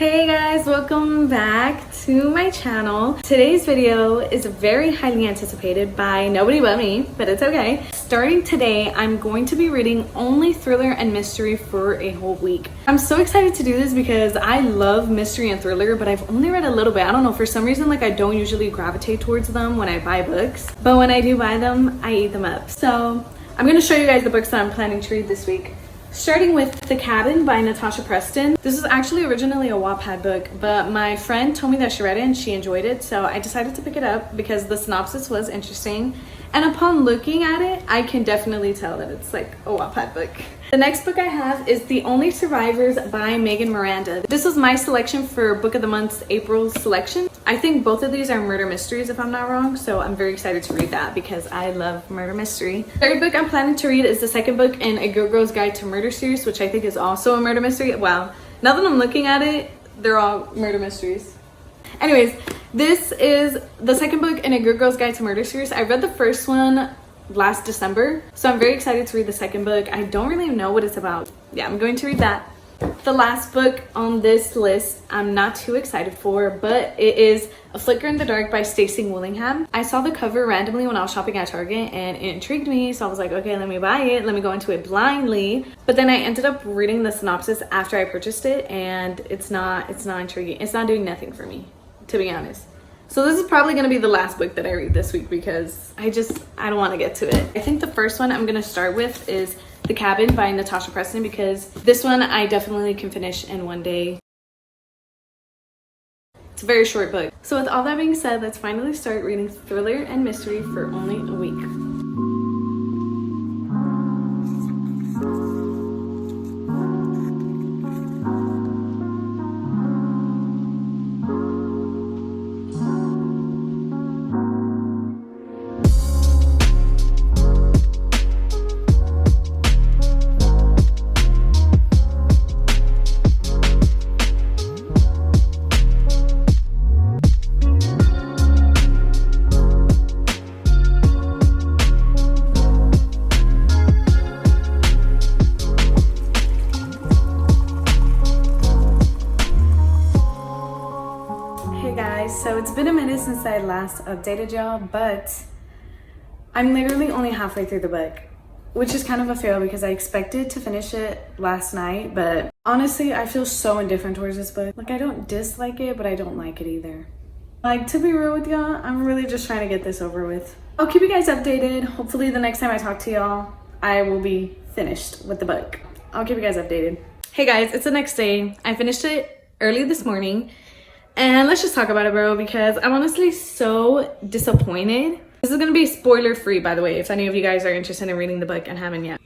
Hey guys, welcome back to my channel. Today's video is very highly anticipated by nobody but me, but it's okay. Starting today, I'm going to be reading only thriller and mystery for a whole week. I'm so excited to do this because I love mystery and thriller, but I've only read a little bit. I don't know, for some reason, like I don't usually gravitate towards them when I buy books, but when I do buy them, I eat them up. So I'm gonna show you guys the books that I'm planning to read this week. Starting with The Cabin by Natasha Preston. This is actually originally a Wattpad book, but my friend told me that she read it and she enjoyed it, so I decided to pick it up because the synopsis was interesting. And upon looking at it, I can definitely tell that it's like a Wattpad book. The next book I have is The Only Survivors by Megan Miranda. This was my selection for Book of the Month's April selection. I think both of these are murder mysteries if I'm not wrong, so I'm very excited to read that because I love murder mystery. Third book I'm planning to read is the second book in A Good Girl's Guide to Murder series, which I think is also a murder mystery. Wow, now that I'm looking at it, they're all murder mysteries. Anyways, this is the second book in A Good Girl's Guide to Murder series. I read the first one last December, so I'm very excited to read the second book. I don't really know what it's about. Yeah, I'm going to read that. The last book on this list I'm not too excited for, but it is A Flicker in the Dark by Stacey Willingham. I saw the cover randomly when I was shopping at Target and it intrigued me, so I was like, okay, let me buy it, let me go into it blindly. But then I ended up reading the synopsis after I purchased it, and it's not intriguing. It's not doing nothing for me, to be honest. So this is probably going to be the last book that I read this week because I don't want to get to it. I think the first one I'm going to start with is The Cabin by Natasha Preston because this one I definitely can finish in one day. It's a very short book. So with all that being said, let's finally start reading thriller and mystery for only a week. So it's been a minute since I last updated y'all, but I'm literally only halfway through the book, which is kind of a fail because I expected to finish it last night, but honestly, I feel so indifferent towards this book. Like, I don't dislike it, but I don't like it either. Like, to be real with y'all, I'm really just trying to get this over with. I'll keep you guys updated. Hopefully the next time I talk to y'all, I will be finished with the book. I'll keep you guys updated. Hey guys, it's the next day. I finished it early this morning. And let's just talk about it, bro, because I'm honestly so disappointed. This is gonna be spoiler free, by the way, if any of you guys are interested in reading the book and haven't yet.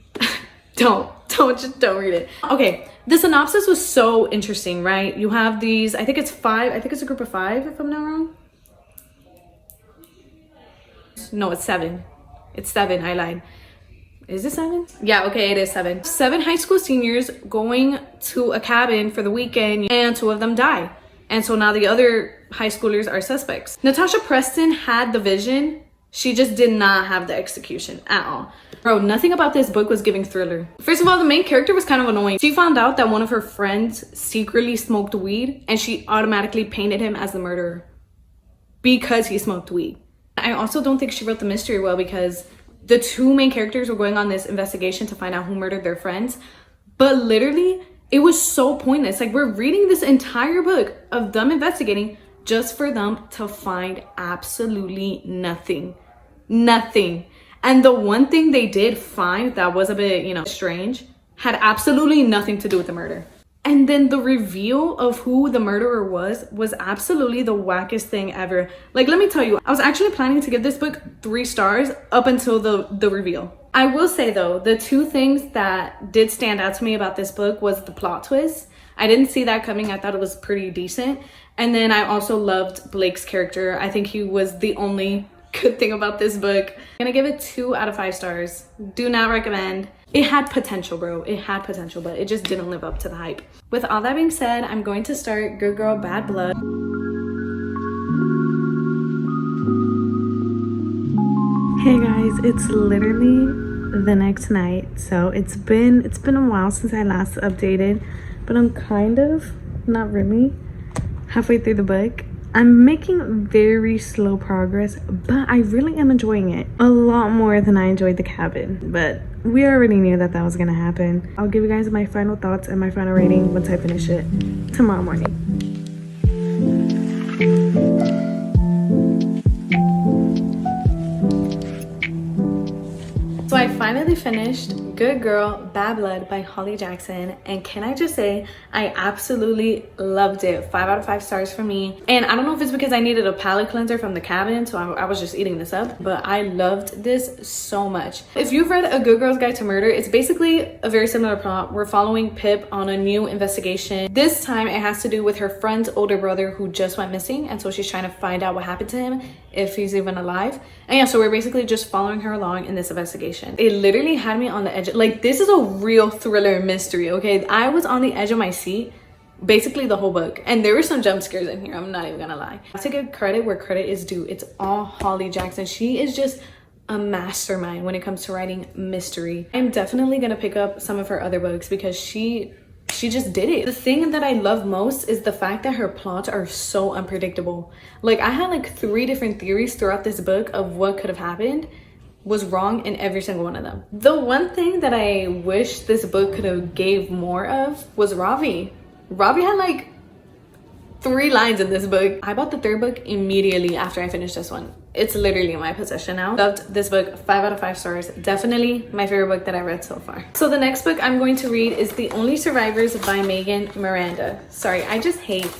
don't read it. Okay, the synopsis was so interesting, right? You have these, I think it's a group of 5, if I'm not wrong. No, it's 7. It's 7, I lied. Is it 7? Yeah, okay, it is 7. 7 high school seniors going to a cabin for the weekend and 2 of them die. And so now the other high schoolers are suspects. Natasha Preston had the vision. She just did not have the execution at all. Bro, nothing about this book was giving thriller. First of all, the main character was kind of annoying. She found out that one of her friends secretly smoked weed and she automatically painted him as the murderer because he smoked weed. I also don't think she wrote the mystery well because the 2 main characters were going on this investigation to find out who murdered their friends. But literally, it was so pointless. Like, we're reading this entire book of them investigating just for them to find absolutely nothing. Nothing. And the one thing they did find that was a bit, strange, had absolutely nothing to do with the murder. And then the reveal of who the murderer was absolutely the wackest thing ever. Like, let me tell you, I was actually planning to give this book 3 stars up until the reveal. I will say though, the 2 things that did stand out to me about this book was the plot twist. I didn't see that coming. I thought it was pretty decent. And then I also loved Blake's character. I think he was the only good thing about this book. I'm gonna give it 2 out of 5 stars. Do not recommend. It had potential, bro. It had potential, but it just didn't live up to the hype. With all that being said, I'm going to start Good Girl, Bad Blood. Hey guys, it's literally the next night, so it's been a while since I last updated, but I'm kind of, not really, halfway through the book. I'm making very slow progress, but I really am enjoying it a lot more than I enjoyed the cabin. But we already knew that that was gonna happen. I'll give you guys my final thoughts and my final rating once I finish it tomorrow morning. So I finally finished Good Girl, Bad Blood by Holly Jackson, and can I just say I absolutely loved it. 5 out of 5 stars for me. And I don't know if it's because I needed a palate cleanser from the cabin, so I was just eating this up, but I loved this so much. If you've read A Good Girl's Guide to Murder, it's basically a very similar plot. We're following Pip on a new investigation. This time it has to do with her friend's older brother who just went missing, and so she's trying to find out what happened to him, if he's even alive. And yeah, so we're basically just following her along in this investigation. It literally had me on the edge. Like, this is a real thriller mystery, okay? I was on the edge of my seat basically the whole book, and there were some jump scares in here, I'm not even gonna lie. I have to give credit where credit is due. It's all Holly Jackson. She is just a mastermind when it comes to writing mystery. I'm definitely gonna pick up some of her other books because she just did it. The thing that I love most is the fact that her plots are so unpredictable. Like, I had like 3 different theories throughout this book of what could have happened. Was wrong in every single one of them. The one thing that I wish this book could have gave more of was Ravi. Ravi had like 3 lines in this book. I bought the 3rd book immediately after I finished this one. It's literally in my possession now. Loved this book, 5 out of 5 stars. Definitely my favorite book that I read so far. So the next book I'm going to read is The Only Survivors by Megan Miranda. Sorry, I just hate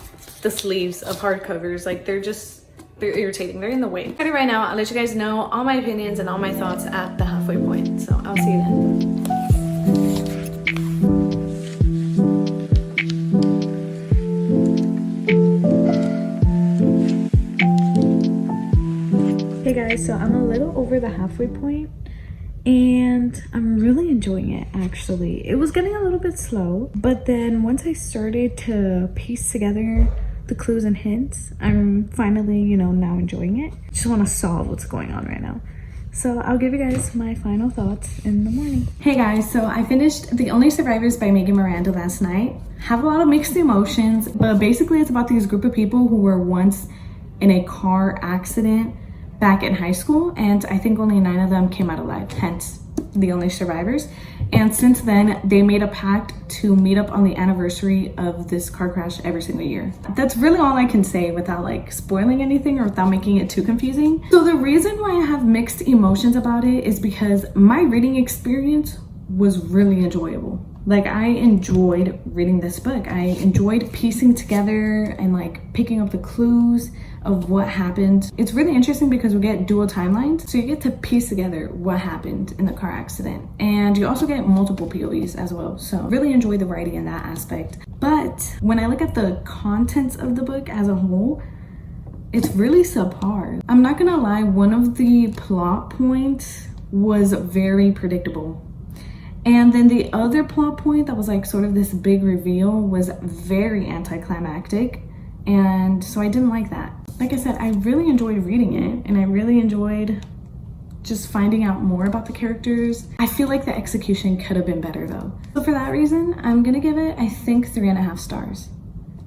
the sleeves of hardcovers. Like, they're irritating, they're in the way. Right now, I'll let you guys know all my opinions and all my thoughts at the halfway point. So I'll see you then. Hey guys, so I'm a little over the halfway point and I'm really enjoying it actually. It was getting a little bit slow, but then once I started to piece together the clues and hints, I'm finally, now enjoying it. Just want to solve what's going on right now. So I'll give you guys my final thoughts in the morning. Hey guys, so I finished The Only Survivors by Megan Miranda last night. Have a lot of mixed emotions, but basically it's about these group of people who were once in a car accident back in high school, and I think only 9 of them came out alive, hence The Only Survivors. And since then, they made a pact to meet up on the anniversary of this car crash every single year. That's really all I can say without like spoiling anything or without making it too confusing. So the reason why I have mixed emotions about it is because my reading experience was really enjoyable. Like, I enjoyed reading this book. I enjoyed piecing together and like picking up the clues of what happened. It's really interesting because we get dual timelines, so you get to piece together what happened in the car accident, and you also get multiple POVs as well. So really enjoy the writing in that aspect. But when I look at the contents of the book as a whole, it's really subpar. I'm not gonna lie, one of the plot points was very predictable. And then the other plot point that was like sort of this big reveal was very anticlimactic. And so I didn't like that. Like I said, I really enjoyed reading it and I really enjoyed just finding out more about the characters. I feel like the execution could have been better though. So for that reason, I'm gonna give it, I think, 3.5 stars.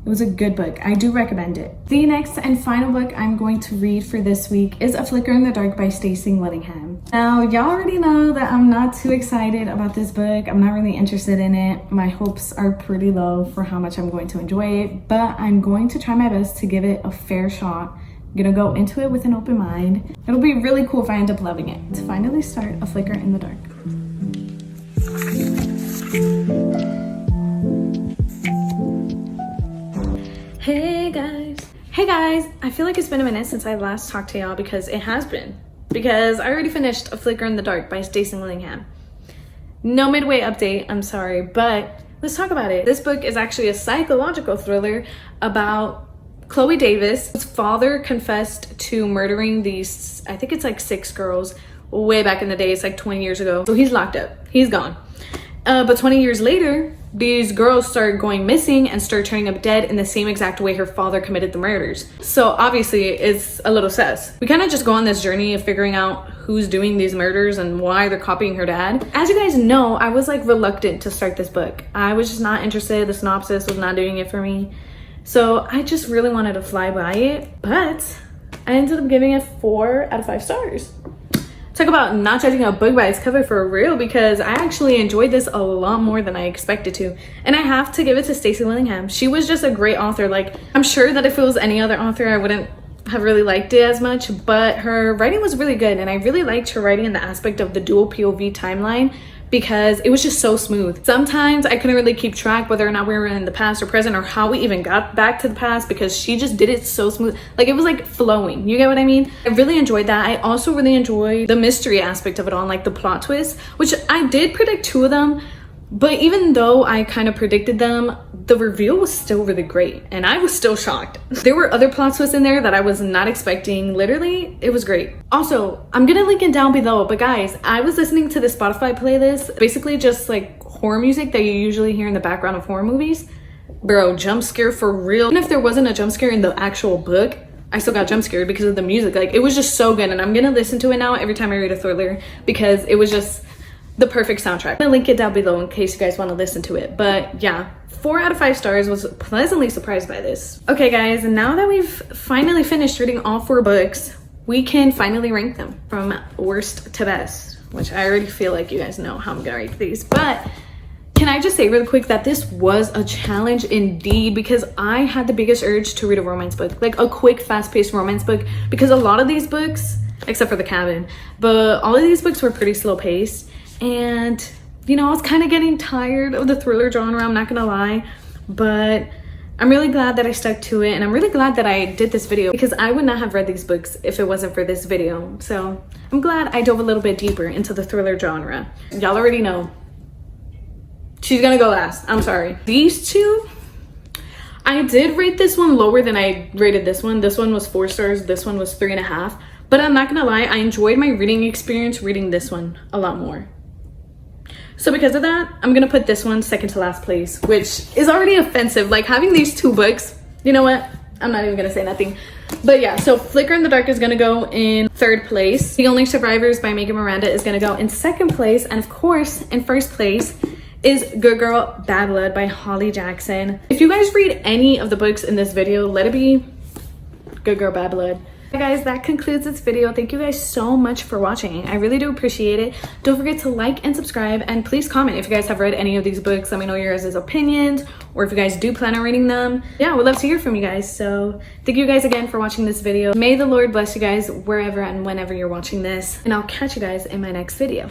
It was a good book. I do recommend it. The next and final book I'm going to read for this week is A Flicker in the Dark by Stacey Willingham. Now, y'all already know that I'm not too excited about this book. I'm not really interested in it. My hopes are pretty low for how much I'm going to enjoy it, but I'm going to try my best to give it a fair shot. I'm gonna go into it with an open mind. It'll be really cool if I end up loving it. To finally start A Flicker in the Dark. Hey guys, I feel like it's been a minute since I last talked to y'all because it has been. Because I already finished A Flicker in the Dark by Stacey Willingham. No midway update, I'm sorry, but let's talk about it. This book is actually a psychological thriller about Chloe Davis. His father confessed to murdering these, I think it's like 6 girls way back in the day. It's like 20 years ago. So he's locked up, he's gone. But 20 years later, these girls start going missing and start turning up dead in the same exact way her father committed the murders. So obviously it's a little sus. We kind of just go on this journey of figuring out who's doing these murders and why they're copying her dad. As you guys know, I was like reluctant to start this book. I was just not interested. The synopsis was not doing it for me. So I just really wanted to fly by it, but I ended up giving it 4 out of 5 stars. Talk about not judging a book by its cover for real, because I actually enjoyed this a lot more than I expected to. And I have to give it to Stacey Willingham. She was just a great author. Like, I'm sure that if it was any other author, I wouldn't have really liked it as much, but her writing was really good. And I really liked her writing in the aspect of the dual POV timeline, because it was just so smooth. Sometimes I couldn't really keep track whether or not we were in the past or present, or how we even got back to the past, because she just did it so smooth. Like, it was like flowing, you get what I mean? I really enjoyed that. I also really enjoyed the mystery aspect of it all, like the plot twist, which I did predict 2 of them, but even though I kind of predicted them, the reveal was still really great, and I was still shocked. There were other plot twists in there that I was not expecting. Literally, it was great. Also, I'm gonna link it down below, but guys, I was listening to the Spotify playlist, basically just like horror music that you usually hear in the background of horror movies. Bro, jump scare for real. Even if there wasn't a jump scare in the actual book, I still got jump scared because of the music. Like, it was just so good, and I'm gonna listen to it now every time I read a thriller, because it was just the perfect soundtrack. I'm gonna link it down below in case you guys want to listen to it. But yeah, 4 out of 5 stars. Was pleasantly surprised by this. Okay guys, and now that we've finally finished reading all 4 books, we can finally rank them from worst to best, which I already feel like you guys know how I'm gonna rate these. But can I just say really quick that this was a challenge indeed, because I had the biggest urge to read a romance book, like a quick, fast-paced romance book, because a lot of these books, except for The Cabin, but all of these books were pretty slow-paced. And you know, I was kind of getting tired of the thriller genre, I'm not gonna lie, but I'm really glad that I stuck to it, and I'm really glad that I did this video, because I would not have read these books if it wasn't for this video. So I'm glad I dove a little bit deeper into the thriller genre. Y'all already know she's gonna go last. I'm sorry. These 2, I did rate this one lower than I rated this one. This one was 4 stars, this one was 3.5, but I'm not gonna lie, I enjoyed my reading experience reading this one a lot more. So because of that, I'm gonna put this one second to last place, which is already offensive. Like, having these 2 books, you know what? I'm not even gonna say nothing. But yeah, so Flicker in the Dark is gonna go in 3rd place. The Only Survivors by Megan Miranda is gonna go in 2nd place. And of course, in 1st place is Good Girl, Bad Blood by Holly Jackson. If you guys read any of the books in this video, let it be Good Girl, Bad Blood. Guys, that concludes this video. Thank you guys so much for watching. I really do appreciate it. Don't forget to like and subscribe, and please comment if you guys have read any of these books. Let me know your guys' opinions, or if you guys do plan on reading them. Yeah, we'd love to hear from you guys. So thank you guys again for watching this video. May the Lord bless you guys wherever and whenever you're watching this, and I'll catch you guys in my next video.